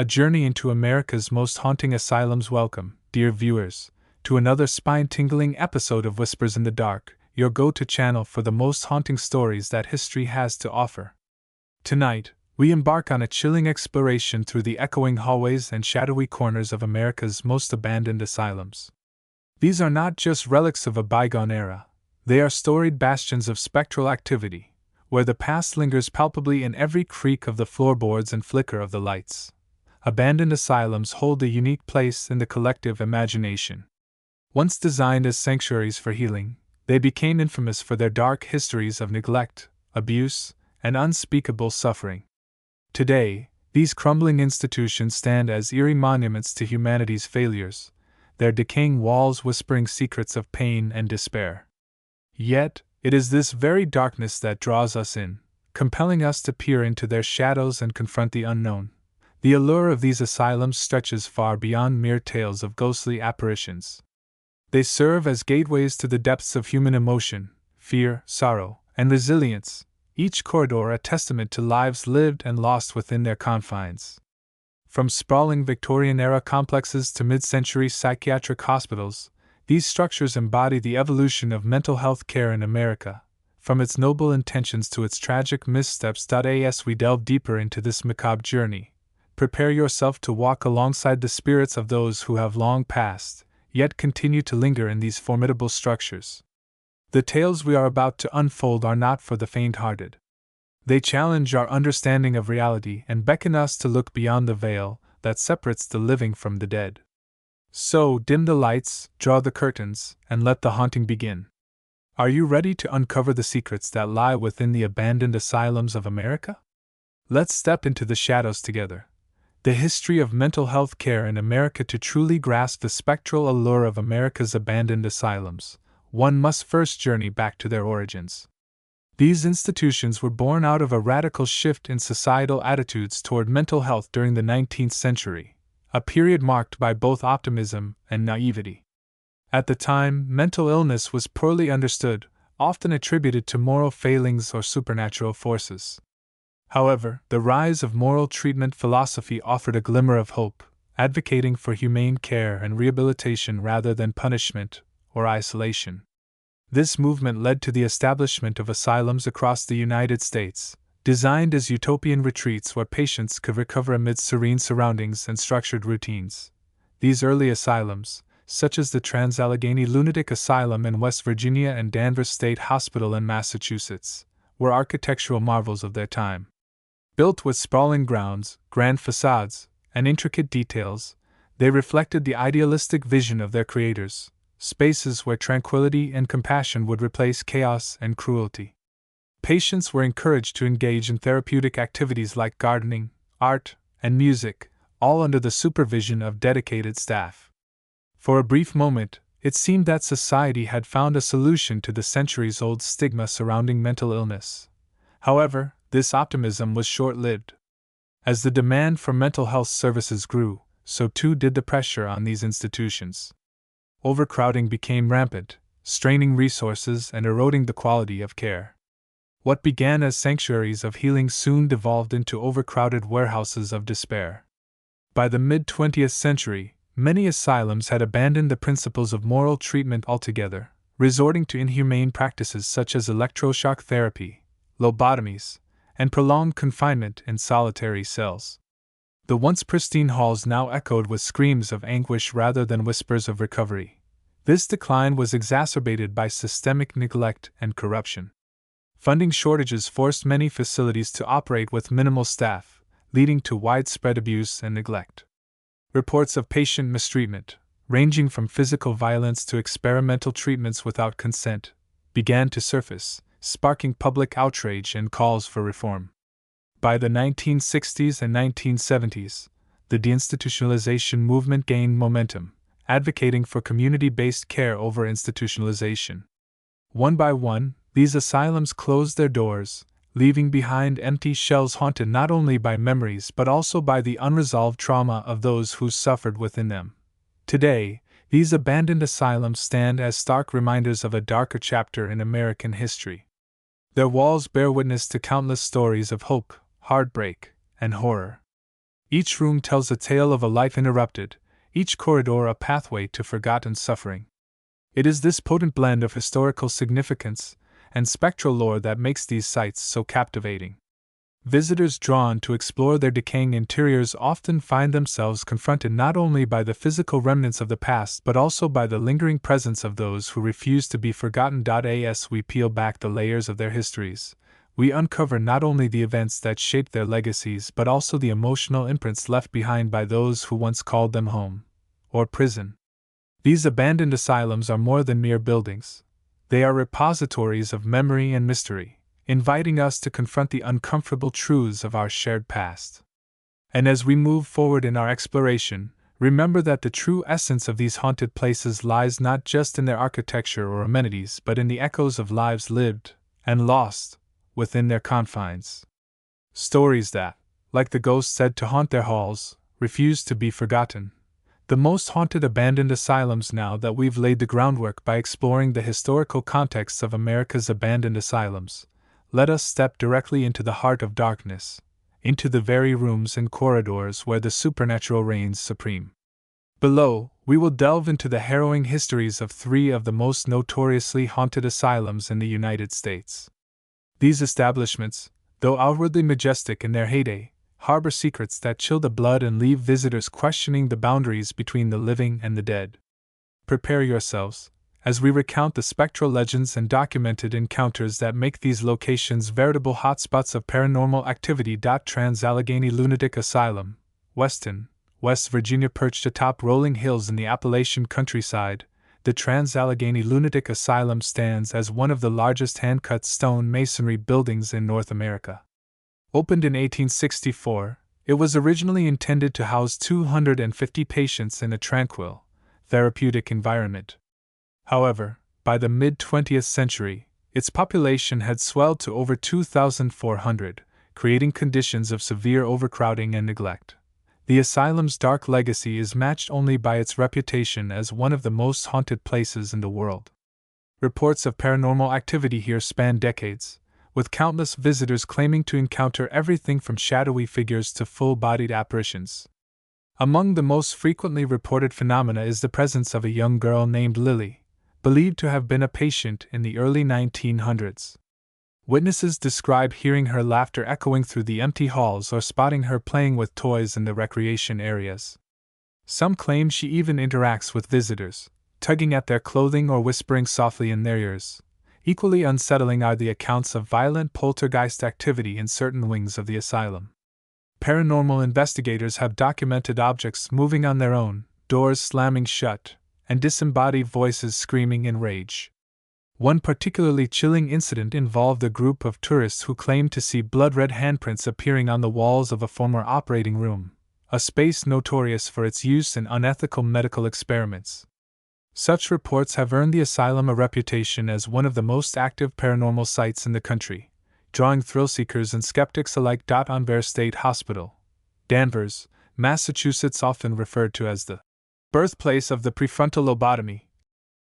A journey into America's most haunting asylums. Welcome, dear viewers, to another spine-tingling episode of Whispers in the Dark, your go-to channel for the most haunting stories that history has to offer. Tonight, we embark on a chilling exploration through the echoing hallways and shadowy corners of America's most abandoned asylums. These are not just relics of a bygone era, they are storied bastions of spectral activity, where the past lingers palpably in every creak of the floorboards and flicker of the lights. Abandoned asylums hold a unique place in the collective imagination. Once designed as sanctuaries for healing, they became infamous for their dark histories of neglect, abuse, and unspeakable suffering. Today, these crumbling institutions stand as eerie monuments to humanity's failures, their decaying walls whispering secrets of pain and despair. Yet, it is this very darkness that draws us in, compelling us to peer into their shadows and confront the unknown. The allure of these asylums stretches far beyond mere tales of ghostly apparitions. They serve as gateways to the depths of human emotion, fear, sorrow, and resilience, each corridor a testament to lives lived and lost within their confines. From sprawling Victorian-era complexes to mid-century psychiatric hospitals, these structures embody the evolution of mental health care in America, from its noble intentions to its tragic missteps. As we delve deeper into this macabre journey, prepare yourself to walk alongside the spirits of those who have long passed, yet continue to linger in these formidable structures. The tales we are about to unfold are not for the faint-hearted. They challenge our understanding of reality and beckon us to look beyond the veil that separates the living from the dead. So, dim the lights, draw the curtains, and let the haunting begin. Are you ready to uncover the secrets that lie within the abandoned asylums of America? Let's step into the shadows together. The history of mental health care in America. To truly grasp the spectral allure of America's abandoned asylums, one must first journey back to their origins. These institutions were born out of a radical shift in societal attitudes toward mental health during the 19th century, a period marked by both optimism and naivety. At the time, mental illness was poorly understood, often attributed to moral failings or supernatural forces. However, the rise of moral treatment philosophy offered a glimmer of hope, advocating for humane care and rehabilitation rather than punishment or isolation. This movement led to the establishment of asylums across the United States, designed as utopian retreats where patients could recover amidst serene surroundings and structured routines. These early asylums, such as the Trans-Allegheny Lunatic Asylum in West Virginia and Danvers State Hospital in Massachusetts, were architectural marvels of their time. Built with sprawling grounds, grand facades, and intricate details, they reflected the idealistic vision of their creators, spaces where tranquility and compassion would replace chaos and cruelty. Patients were encouraged to engage in therapeutic activities like gardening, art, and music, all under the supervision of dedicated staff. For a brief moment, it seemed that society had found a solution to the centuries-old stigma surrounding mental illness. However, this optimism was short-lived. As the demand for mental health services grew, so too did the pressure on these institutions. Overcrowding became rampant, straining resources and eroding the quality of care. What began as sanctuaries of healing soon devolved into overcrowded warehouses of despair. By the mid-20th century, many asylums had abandoned the principles of moral treatment altogether, resorting to inhumane practices such as electroshock therapy, lobotomies, and prolonged confinement in solitary cells. The once pristine halls now echoed with screams of anguish rather than whispers of recovery. This decline was exacerbated by systemic neglect and corruption. Funding shortages forced many facilities to operate with minimal staff, leading to widespread abuse and neglect. Reports of patient mistreatment, ranging from physical violence to experimental treatments without consent, began to surface, sparking public outrage and calls for reform. By the 1960s and 1970s, the deinstitutionalization movement gained momentum, advocating for community-based care over institutionalization. One by one, these asylums closed their doors, leaving behind empty shells haunted not only by memories but also by the unresolved trauma of those who suffered within them. Today, these abandoned asylums stand as stark reminders of a darker chapter in American history. Their walls bear witness to countless stories of hope, heartbreak, and horror. Each room tells a tale of a life interrupted, each corridor a pathway to forgotten suffering. It is this potent blend of historical significance and spectral lore that makes these sites so captivating. Visitors drawn to explore their decaying interiors often find themselves confronted not only by the physical remnants of the past but also by the lingering presence of those who refuse to be forgotten. As we peel back the layers of their histories, we uncover not only the events that shaped their legacies but also the emotional imprints left behind by those who once called them home, or prison. These abandoned asylums are more than mere buildings. They are repositories of memory and mystery, inviting us to confront the uncomfortable truths of our shared past. And as we move forward in our exploration, remember that the true essence of these haunted places lies not just in their architecture or amenities but in the echoes of lives lived and lost within their confines. Stories that, like the ghosts said to haunt their halls, refuse to be forgotten. The most haunted abandoned asylums. Now that we've laid the groundwork by exploring the historical contexts of America's abandoned asylums, let us step directly into the heart of darkness, into the very rooms and corridors where the supernatural reigns supreme. Below, we will delve into the harrowing histories of three of the most notoriously haunted asylums in the United States. These establishments, though outwardly majestic in their heyday, harbor secrets that chill the blood and leave visitors questioning the boundaries between the living and the dead. Prepare yourselves, as we recount the spectral legends and documented encounters that make these locations veritable hotspots of paranormal activity. Trans-Allegheny Lunatic Asylum, Weston, West Virginia. Perched atop rolling hills in the Appalachian countryside, the Trans-Allegheny Lunatic Asylum stands as one of the largest hand-cut stone masonry buildings in North America. Opened in 1864, it was originally intended to house 250 patients in a tranquil, therapeutic environment. However, by the mid-20th century, its population had swelled to over 2,400, creating conditions of severe overcrowding and neglect. The asylum's dark legacy is matched only by its reputation as one of the most haunted places in the world. Reports of paranormal activity here span decades, with countless visitors claiming to encounter everything from shadowy figures to full-bodied apparitions. Among the most frequently reported phenomena is the presence of a young girl named Lily, believed to have been a patient in the early 1900s. Witnesses describe hearing her laughter echoing through the empty halls or spotting her playing with toys in the recreation areas. Some claim she even interacts with visitors, tugging at their clothing or whispering softly in their ears. Equally unsettling are the accounts of violent poltergeist activity in certain wings of the asylum. Paranormal investigators have documented objects moving on their own, doors slamming shut, and disembodied voices screaming in rage. One particularly chilling incident involved a group of tourists who claimed to see blood-red handprints appearing on the walls of a former operating room, a space notorious for its use in unethical medical experiments. Such reports have earned the asylum a reputation as one of the most active paranormal sites in the country, drawing thrill-seekers and skeptics alike. Danvers State Hospital, Danvers, Massachusetts, often referred to as the birthplace of the prefrontal lobotomy.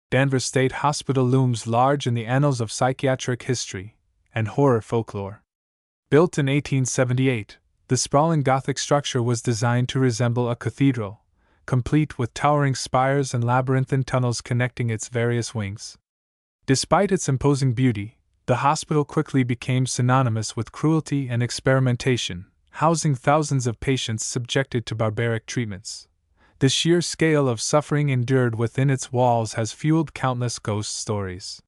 Danvers State Hospital looms large in the annals of psychiatric history and horror folklore. Built in 1878, the sprawling Gothic structure was designed to resemble a cathedral, complete with towering spires and labyrinthine tunnels connecting its various wings. Despite its imposing beauty, the hospital quickly became synonymous with cruelty and experimentation, housing thousands of patients subjected to barbaric treatments. The sheer scale of suffering endured within its walls has fueled countless ghost stories.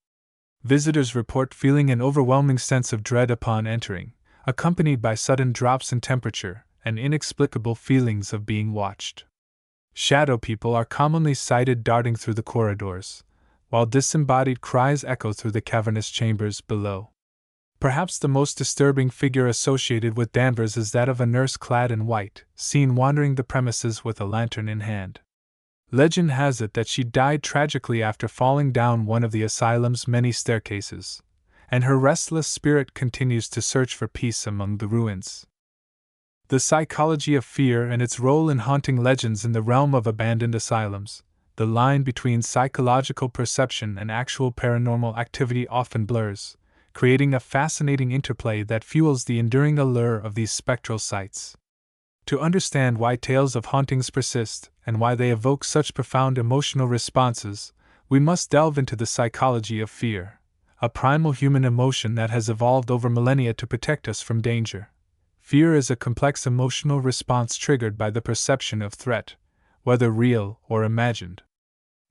Visitors report feeling an overwhelming sense of dread upon entering, accompanied by sudden drops in temperature and inexplicable feelings of being watched. Shadow people are commonly sighted darting through the corridors, while disembodied cries echo through the cavernous chambers below. Perhaps the most disturbing figure associated with Danvers is that of a nurse clad in white, seen wandering the premises with a lantern in hand. Legend has it that she died tragically after falling down one of the asylum's many staircases, and her restless spirit continues to search for peace among the ruins. The psychology of fear and its role in haunting legends in the realm of abandoned asylums. The line between psychological perception and actual paranormal activity often blurs, creating a fascinating interplay that fuels the enduring allure of these spectral sites. To understand why tales of hauntings persist and why they evoke such profound emotional responses, we must delve into the psychology of fear, a primal human emotion that has evolved over millennia to protect us from danger. Fear is a complex emotional response triggered by the perception of threat, whether real or imagined.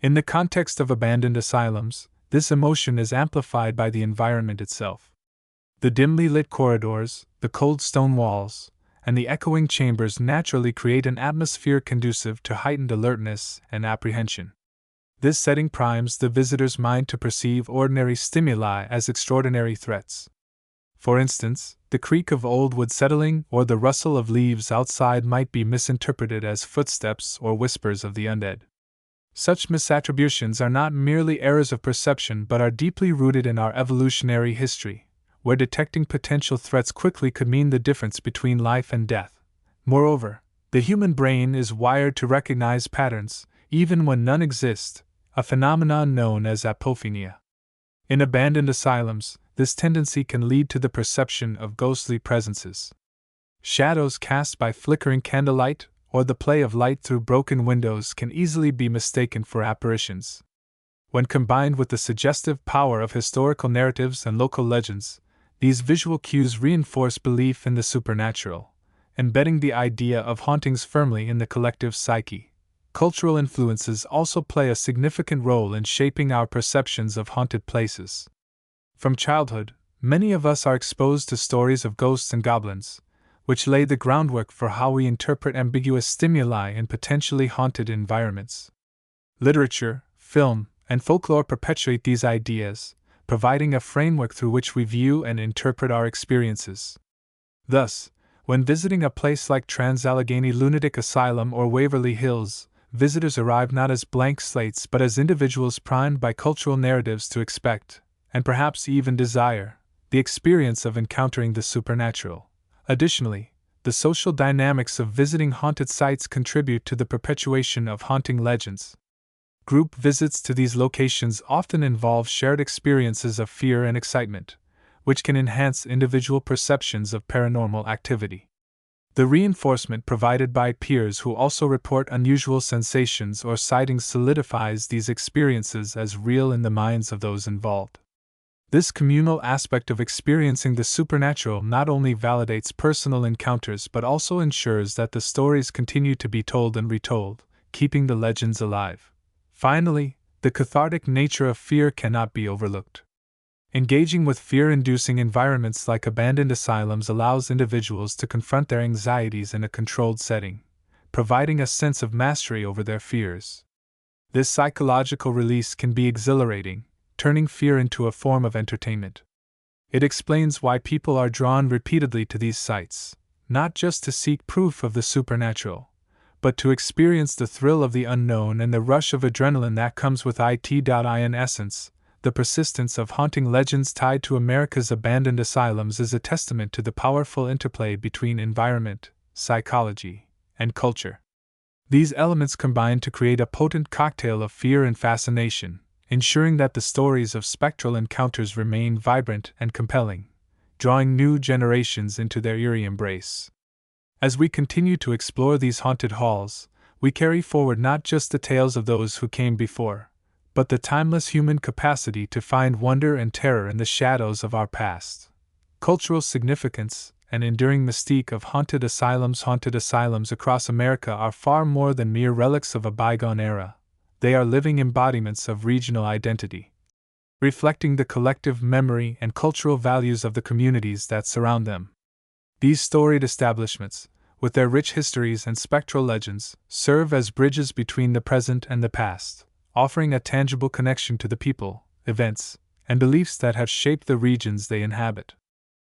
In the context of abandoned asylums, this emotion is amplified by the environment itself. The dimly lit corridors, the cold stone walls, and the echoing chambers naturally create an atmosphere conducive to heightened alertness and apprehension. This setting primes the visitor's mind to perceive ordinary stimuli as extraordinary threats. For instance, the creak of old wood settling or the rustle of leaves outside might be misinterpreted as footsteps or whispers of the undead. Such misattributions are not merely errors of perception but are deeply rooted in our evolutionary history, where detecting potential threats quickly could mean the difference between life and death. Moreover, the human brain is wired to recognize patterns, even when none exist, a phenomenon known as apophenia. In abandoned asylums, this tendency can lead to the perception of ghostly presences. Shadows cast by flickering candlelight or the play of light through broken windows can easily be mistaken for apparitions. When combined with the suggestive power of historical narratives and local legends, these visual cues reinforce belief in the supernatural, embedding the idea of hauntings firmly in the collective psyche. Cultural influences also play a significant role in shaping our perceptions of haunted places. From childhood, many of us are exposed to stories of ghosts and goblins, which lay the groundwork for how we interpret ambiguous stimuli in potentially haunted environments. Literature, film, and folklore perpetuate these ideas, providing a framework through which we view and interpret our experiences. Thus, when visiting a place like Trans-Allegheny Lunatic Asylum or Waverly Hills, visitors arrive not as blank slates but as individuals primed by cultural narratives to expect, and perhaps even desire, the experience of encountering the supernatural. Additionally, the social dynamics of visiting haunted sites contribute to the perpetuation of haunting legends. Group visits to these locations often involve shared experiences of fear and excitement, which can enhance individual perceptions of paranormal activity. The reinforcement provided by peers who also report unusual sensations or sightings solidifies these experiences as real in the minds of those involved. This communal aspect of experiencing the supernatural not only validates personal encounters but also ensures that the stories continue to be told and retold, keeping the legends alive. Finally, the cathartic nature of fear cannot be overlooked. Engaging with fear-inducing environments like abandoned asylums allows individuals to confront their anxieties in a controlled setting, providing a sense of mastery over their fears. This psychological release can be exhilarating, turning fear into a form of entertainment. It explains why people are drawn repeatedly to these sites, not just to seek proof of the supernatural, but to experience the thrill of the unknown and the rush of adrenaline that comes with it. In essence, the persistence of haunting legends tied to America's abandoned asylums is a testament to the powerful interplay between environment, psychology, and culture. These elements combine to create a potent cocktail of fear and fascination, ensuring that the stories of spectral encounters remain vibrant and compelling, drawing new generations into their eerie embrace. As we continue to explore these haunted halls, we carry forward not just the tales of those who came before, but the timeless human capacity to find wonder and terror in the shadows of our past. Cultural significance and enduring mystique of haunted asylums across America are far more than mere relics of a bygone era. They are living embodiments of regional identity, reflecting the collective memory and cultural values of the communities that surround them. These storied establishments, with their rich histories and spectral legends, serve as bridges between the present and the past, offering a tangible connection to the people, events, and beliefs that have shaped the regions they inhabit.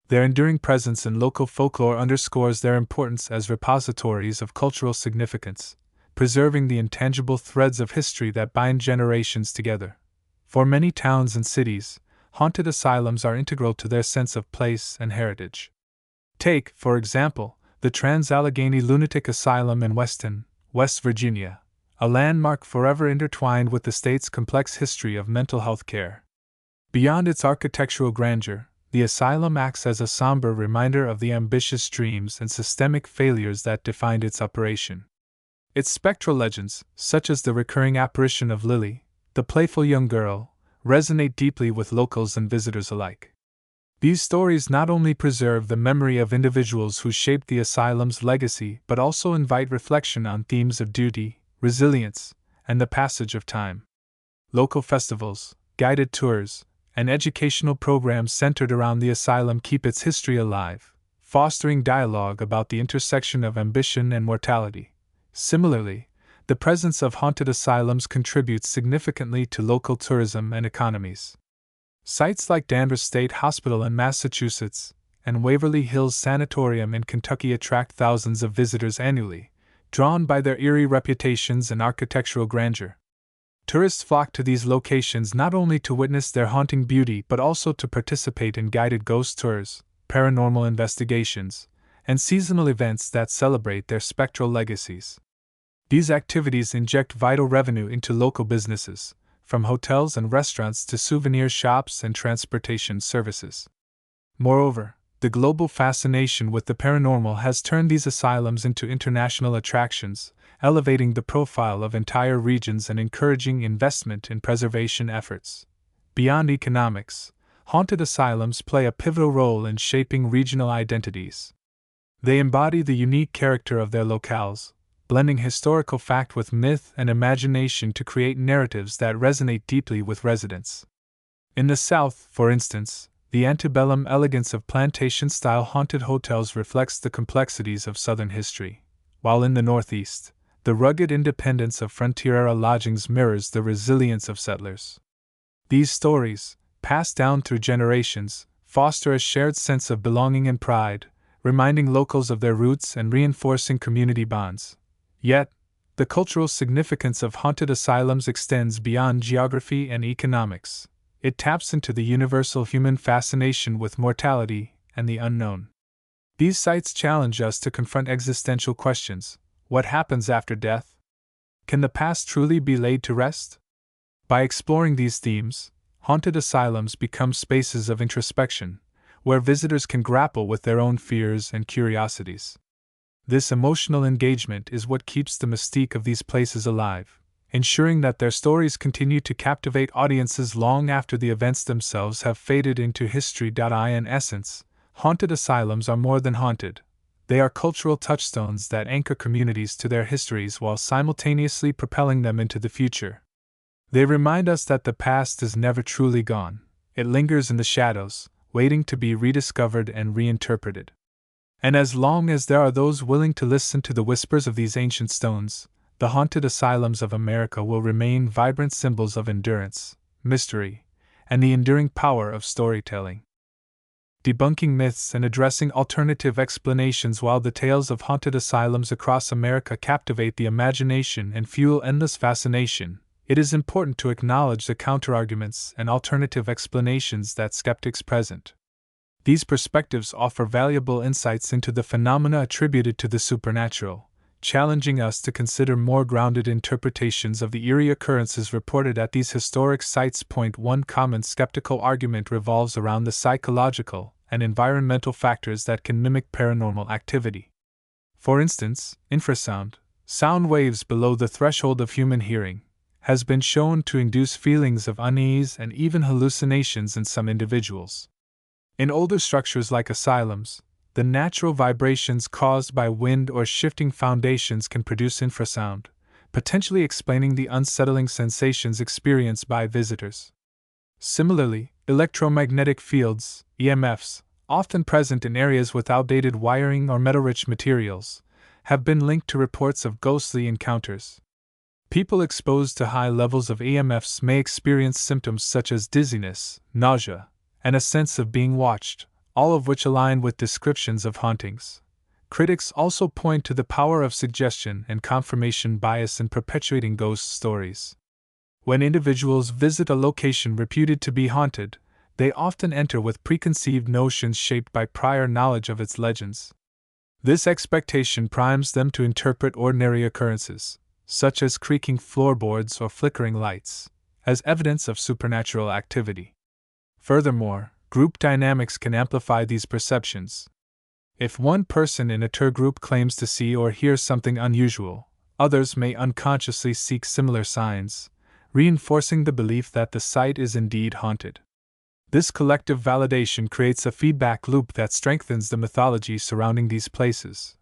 Their enduring presence in local folklore underscores their importance as repositories of cultural significance, preserving the intangible threads of history that bind generations together. For many towns and cities, haunted asylums are integral to their sense of place and heritage. Take, for example, the Trans-Allegheny Lunatic Asylum in Weston, West Virginia, a landmark forever intertwined with the state's complex history of mental health care. Beyond its architectural grandeur, the asylum acts as a somber reminder of the ambitious dreams and systemic failures that defined its operation. Its spectral legends, such as the recurring apparition of Lily, the playful young girl, resonate deeply with locals and visitors alike. These stories not only preserve the memory of individuals who shaped the asylum's legacy but also invite reflection on themes of duty, resilience, and the passage of time. Local festivals, guided tours, and educational programs centered around the asylum keep its history alive, fostering dialogue about the intersection of ambition and mortality. Similarly, the presence of haunted asylums contributes significantly to local tourism and economies. Sites like Danvers State Hospital in Massachusetts and Waverly Hills Sanatorium in Kentucky attract thousands of visitors annually, drawn by their eerie reputations and architectural grandeur. Tourists flock to these locations not only to witness their haunting beauty but also to participate in guided ghost tours, paranormal investigations, and seasonal events that celebrate their spectral legacies. These activities inject vital revenue into local businesses, from hotels and restaurants to souvenir shops and transportation services. Moreover, the global fascination with the paranormal has turned these asylums into international attractions, elevating the profile of entire regions and encouraging investment in preservation efforts. Beyond economics, haunted asylums play a pivotal role in shaping regional identities. They embody the unique character of their locales, blending historical fact with myth and imagination to create narratives that resonate deeply with residents. In the South, for instance, the antebellum elegance of plantation-style haunted hotels reflects the complexities of Southern history, while in the Northeast, the rugged independence of frontier-era lodgings mirrors the resilience of settlers. These stories, passed down through generations, foster a shared sense of belonging and pride, reminding locals of their roots and reinforcing community bonds. Yet, the cultural significance of haunted asylums extends beyond geography and economics. It taps into the universal human fascination with mortality and the unknown. These sites challenge us to confront existential questions. What happens after death? Can the past truly be laid to rest? By exploring these themes, haunted asylums become spaces of introspection, where visitors can grapple with their own fears and curiosities. This emotional engagement is what keeps the mystique of these places alive, ensuring that their stories continue to captivate audiences long after the events themselves have faded into history. In essence, haunted asylums are more than haunted. They are cultural touchstones that anchor communities to their histories while simultaneously propelling them into the future. They remind us that the past is never truly gone. It lingers in the shadows, waiting to be rediscovered and reinterpreted. And as long as there are those willing to listen to the whispers of these ancient stones, the haunted asylums of America will remain vibrant symbols of endurance, mystery, and the enduring power of storytelling. Debunking myths and addressing alternative explanations. While the tales of haunted asylums across America captivate the imagination and fuel endless fascination, it is important to acknowledge the counterarguments and alternative explanations that skeptics present. These perspectives offer valuable insights into the phenomena attributed to the supernatural, challenging us to consider more grounded interpretations of the eerie occurrences reported at these historic sites. One common skeptical argument revolves around the psychological and environmental factors that can mimic paranormal activity. For instance, infrasound, sound waves below the threshold of human hearing, has been shown to induce feelings of unease and even hallucinations in some individuals. In older structures like asylums, the natural vibrations caused by wind or shifting foundations can produce infrasound, potentially explaining the unsettling sensations experienced by visitors. Similarly, electromagnetic fields, EMFs, often present in areas with outdated wiring or metal-rich materials, have been linked to reports of ghostly encounters. People exposed to high levels of EMFs may experience symptoms such as dizziness, nausea, and a sense of being watched, all of which align with descriptions of hauntings. Critics also point to the power of suggestion and confirmation bias in perpetuating ghost stories. When individuals visit a location reputed to be haunted, they often enter with preconceived notions shaped by prior knowledge of its legends. This expectation primes them to interpret ordinary occurrences, such as creaking floorboards or flickering lights, as evidence of supernatural activity. Furthermore, Group dynamics can amplify these perceptions. If one person in a tour group claims to see or hear something unusual, others may unconsciously seek similar signs, reinforcing the belief that the site is indeed haunted. This collective validation creates a feedback loop that strengthens the mythology surrounding these places.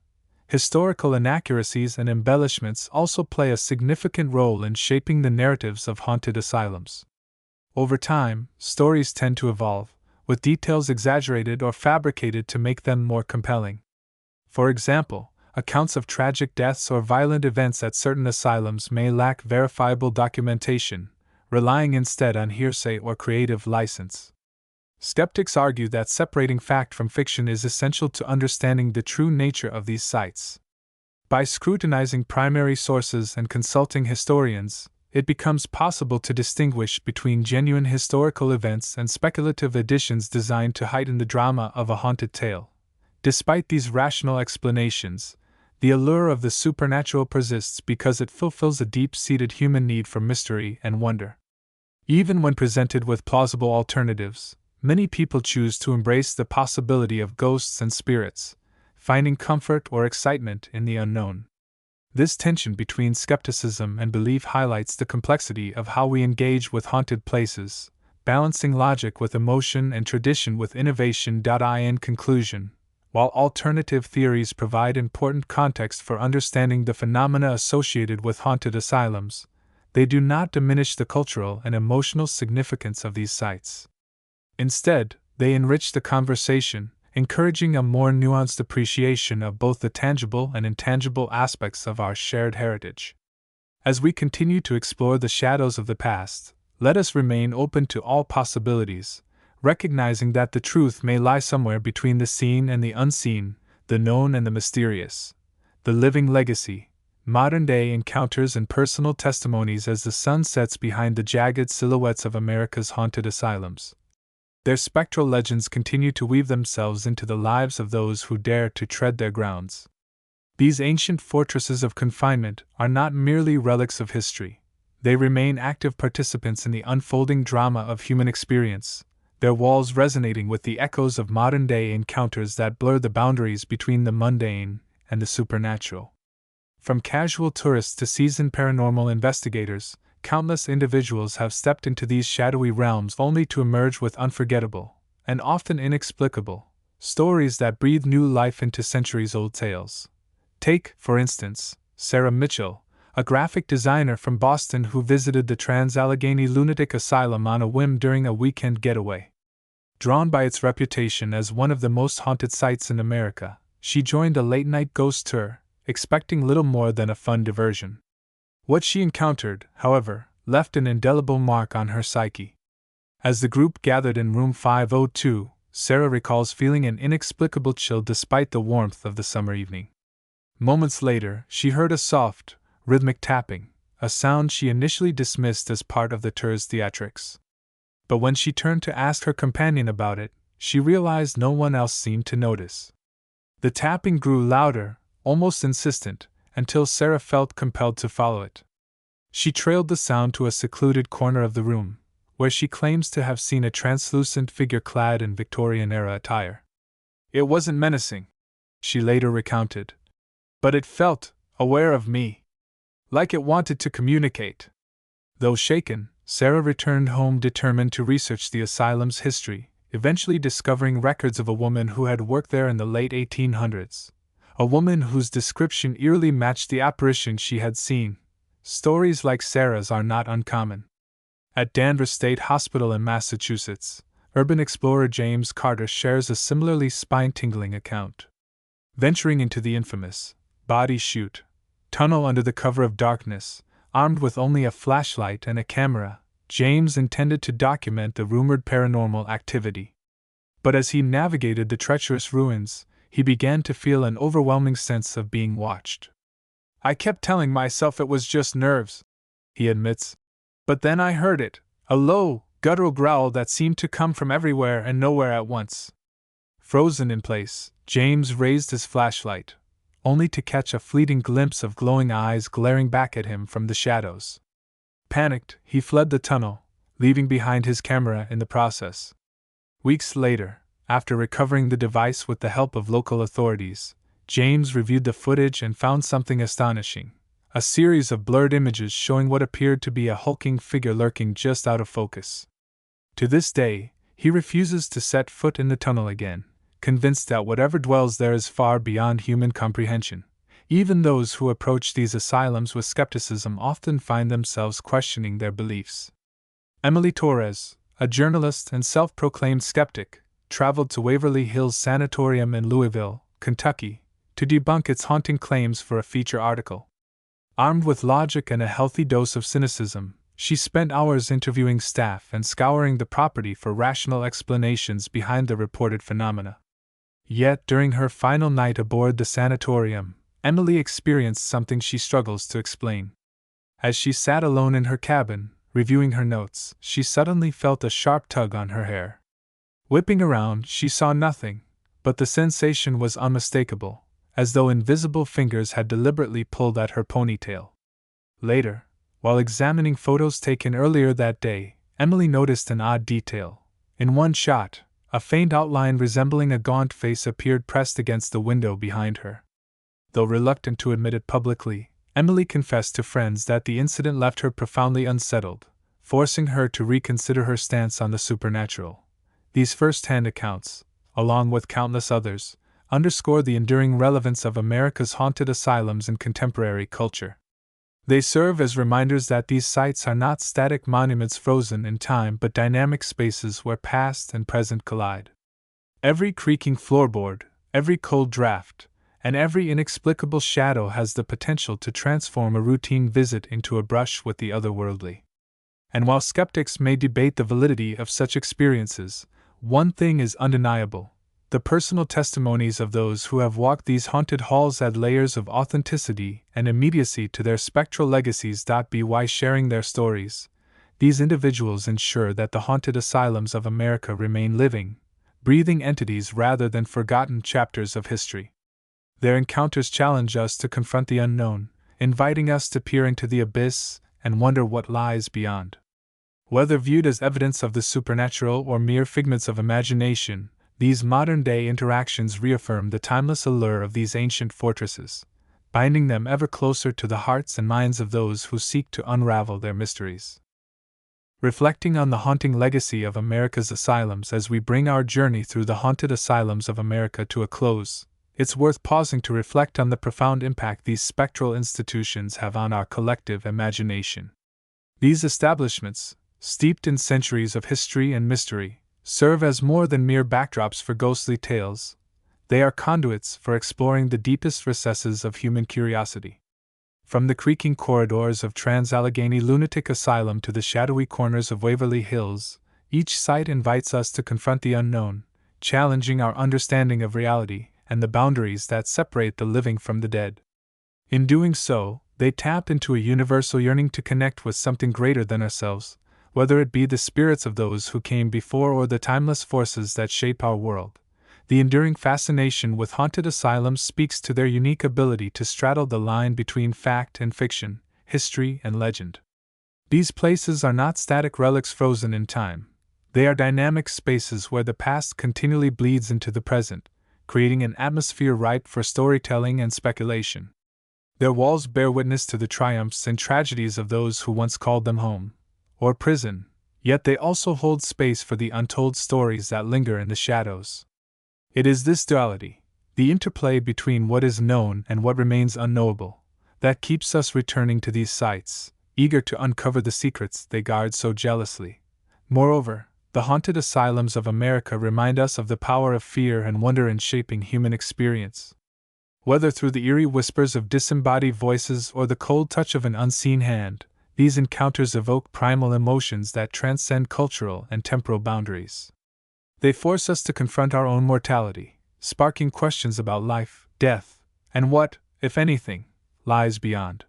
Historical inaccuracies and embellishments also play a significant role in shaping the narratives of haunted asylums. Over time, stories tend to evolve, with details exaggerated or fabricated to make them more compelling. For example, accounts of tragic deaths or violent events at certain asylums may lack verifiable documentation, relying instead on hearsay or creative license. Skeptics argue that separating fact from fiction is essential to understanding the true nature of these sites. By scrutinizing primary sources and consulting historians, it becomes possible to distinguish between genuine historical events and speculative additions designed to heighten the drama of a haunted tale. Despite these rational explanations, the allure of the supernatural persists because it fulfills a deep-seated human need for mystery and wonder. Even when presented with plausible alternatives, many people choose to embrace the possibility of ghosts and spirits, finding comfort or excitement in the unknown. This tension between skepticism and belief highlights the complexity of how we engage with haunted places, balancing logic with emotion and tradition with innovation. In conclusion, while alternative theories provide important context for understanding the phenomena associated with haunted asylums, they do not diminish the cultural and emotional significance of these sites. Instead, they enrich the conversation, encouraging a more nuanced appreciation of both the tangible and intangible aspects of our shared heritage. As we continue to explore the shadows of the past, let us remain open to all possibilities, recognizing that the truth may lie somewhere between the seen and the unseen, the known and the mysterious. The living legacy, modern-day encounters and personal testimonies as the sun sets behind the jagged silhouettes of America's haunted asylums. Their spectral legends continue to weave themselves into the lives of those who dare to tread their grounds. These ancient fortresses of confinement are not merely relics of history. They remain active participants in the unfolding drama of human experience, their walls resonating with the echoes of modern-day encounters that blur the boundaries between the mundane and the supernatural. From casual tourists to seasoned paranormal investigators, countless individuals have stepped into these shadowy realms only to emerge with unforgettable, and often inexplicable, stories that breathe new life into centuries-old tales. Take, for instance, Sarah Mitchell, a graphic designer from Boston who visited the Trans-Allegheny Lunatic Asylum on a whim during a weekend getaway. Drawn by its reputation as one of the most haunted sites in America, she joined a late-night ghost tour, expecting little more than a fun diversion. What she encountered, however, left an indelible mark on her psyche. As the group gathered in room 502, Sarah recalls feeling an inexplicable chill despite the warmth of the summer evening. Moments later, she heard a soft, rhythmic tapping, a sound she initially dismissed as part of the tour's theatrics. But when she turned to ask her companion about it, she realized no one else seemed to notice. The tapping grew louder, almost insistent, until Sarah felt compelled to follow it. She trailed the sound to a secluded corner of the room, where she claims to have seen a translucent figure clad in Victorian-era attire. It wasn't menacing, she later recounted, but it felt aware of me, like it wanted to communicate. Though shaken, Sarah returned home determined to research the asylum's history, eventually discovering records of a woman who had worked there in the late 1800s. A woman whose description eerily matched the apparition she had seen. Stories like Sarah's are not uncommon. At Danvers State Hospital in Massachusetts, urban explorer James Carter shares a similarly spine-tingling account. Venturing into the infamous body chute tunnel under the cover of darkness, armed with only a flashlight and a camera, James intended to document the rumored paranormal activity. But as he navigated the treacherous ruins, he began to feel an overwhelming sense of being watched. I kept telling myself it was just nerves, he admits. But then I heard it, a low, guttural growl that seemed to come from everywhere and nowhere at once. Frozen in place, James raised his flashlight, only to catch a fleeting glimpse of glowing eyes glaring back at him from the shadows. Panicked, he fled the tunnel, leaving behind his camera in the process. Weeks later, after recovering the device with the help of local authorities, James reviewed the footage and found something astonishing: a series of blurred images showing what appeared to be a hulking figure lurking just out of focus. To this day, he refuses to set foot in the tunnel again, convinced that whatever dwells there is far beyond human comprehension. Even those who approach these asylums with skepticism often find themselves questioning their beliefs. Emily Torres, a journalist and self-proclaimed skeptic, traveled to Waverly Hills Sanatorium in Louisville, Kentucky, to debunk its haunting claims for a feature article. Armed with logic and a healthy dose of cynicism, she spent hours interviewing staff and scouring the property for rational explanations behind the reported phenomena. Yet, during her final night aboard the sanatorium, Emily experienced something she struggles to explain. As she sat alone in her cabin, reviewing her notes, she suddenly felt a sharp tug on her hair. Whipping around, she saw nothing, but the sensation was unmistakable, as though invisible fingers had deliberately pulled at her ponytail. Later, while examining photos taken earlier that day, Emily noticed an odd detail. In one shot, a faint outline resembling a gaunt face appeared pressed against the window behind her. Though reluctant to admit it publicly, Emily confessed to friends that the incident left her profoundly unsettled, forcing her to reconsider her stance on the supernatural. These first-hand accounts, along with countless others, underscore the enduring relevance of America's haunted asylums in contemporary culture. They serve as reminders that these sites are not static monuments frozen in time but dynamic spaces where past and present collide. Every creaking floorboard, every cold draft, and every inexplicable shadow has the potential to transform a routine visit into a brush with the otherworldly. And while skeptics may debate the validity of such experiences, one thing is undeniable: the personal testimonies of those who have walked these haunted halls add layers of authenticity and immediacy to their spectral legacies. By sharing their stories, these individuals ensure that the haunted asylums of America remain living, breathing entities rather than forgotten chapters of history. Their encounters challenge us to confront the unknown, inviting us to peer into the abyss and wonder what lies beyond. Whether viewed as evidence of the supernatural or mere figments of imagination, these modern-day interactions reaffirm the timeless allure of these ancient fortresses, binding them ever closer to the hearts and minds of those who seek to unravel their mysteries. Reflecting on the haunting legacy of America's asylums as we bring our journey through the haunted asylums of America to a close, it's worth pausing to reflect on the profound impact these spectral institutions have on our collective imagination. These establishments, steeped in centuries of history and mystery, serve as more than mere backdrops for ghostly tales. They are conduits for exploring the deepest recesses of human curiosity. From the creaking corridors of Trans-Allegheny Lunatic Asylum to the shadowy corners of Waverly Hills, each site invites us to confront the unknown, challenging our understanding of reality and the boundaries that separate the living from the dead. In doing so, they tap into a universal yearning to connect with something greater than ourselves, whether it be the spirits of those who came before or the timeless forces that shape our world. The enduring fascination with haunted asylums speaks to their unique ability to straddle the line between fact and fiction, history and legend. These places are not static relics frozen in time. They are dynamic spaces where the past continually bleeds into the present, creating an atmosphere ripe for storytelling and speculation. Their walls bear witness to the triumphs and tragedies of those who once called them home, or prison, yet they also hold space for the untold stories that linger in the shadows. It is this duality, the interplay between what is known and what remains unknowable, that keeps us returning to these sites, eager to uncover the secrets they guard so jealously. Moreover, the haunted asylums of America remind us of the power of fear and wonder in shaping human experience. Whether through the eerie whispers of disembodied voices or the cold touch of an unseen hand, these encounters evoke primal emotions that transcend cultural and temporal boundaries. They force us to confront our own mortality, sparking questions about life, death, and what, if anything, lies beyond.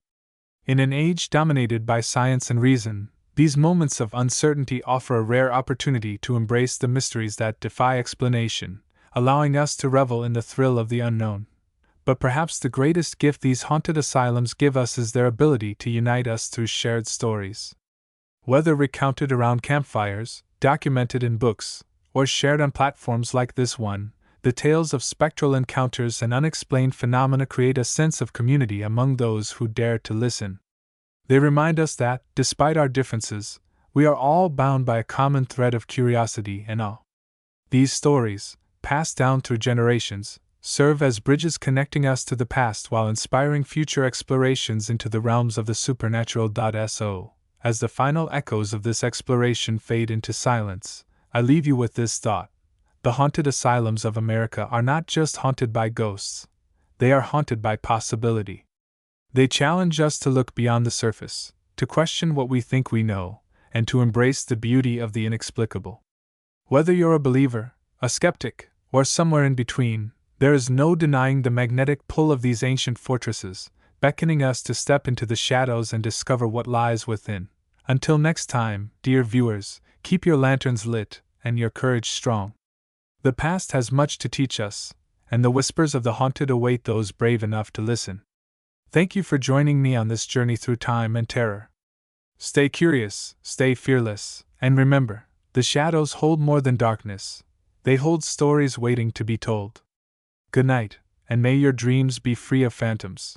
In an age dominated by science and reason, these moments of uncertainty offer a rare opportunity to embrace the mysteries that defy explanation, allowing us to revel in the thrill of the unknown. But perhaps the greatest gift these haunted asylums give us is their ability to unite us through shared stories. Whether recounted around campfires, documented in books, or shared on platforms like this one, the tales of spectral encounters and unexplained phenomena create a sense of community among those who dare to listen. They remind us that, despite our differences, we are all bound by a common thread of curiosity and awe. These stories, passed down through generations, serve as bridges connecting us to the past while inspiring future explorations into the realms of the supernatural. So, as the final echoes of this exploration fade into silence, I leave you with this thought. The haunted asylums of America are not just haunted by ghosts, they are haunted by possibility. They challenge us to look beyond the surface, to question what we think we know, and to embrace the beauty of the inexplicable. Whether you're a believer, a skeptic, or somewhere in between, there is no denying the magnetic pull of these ancient fortresses, beckoning us to step into the shadows and discover what lies within. Until next time, dear viewers, keep your lanterns lit and your courage strong. The past has much to teach us, and the whispers of the haunted await those brave enough to listen. Thank you for joining me on this journey through time and terror. Stay curious, stay fearless, and remember, the shadows hold more than darkness. They hold stories waiting to be told. Good night, and may your dreams be free of phantoms.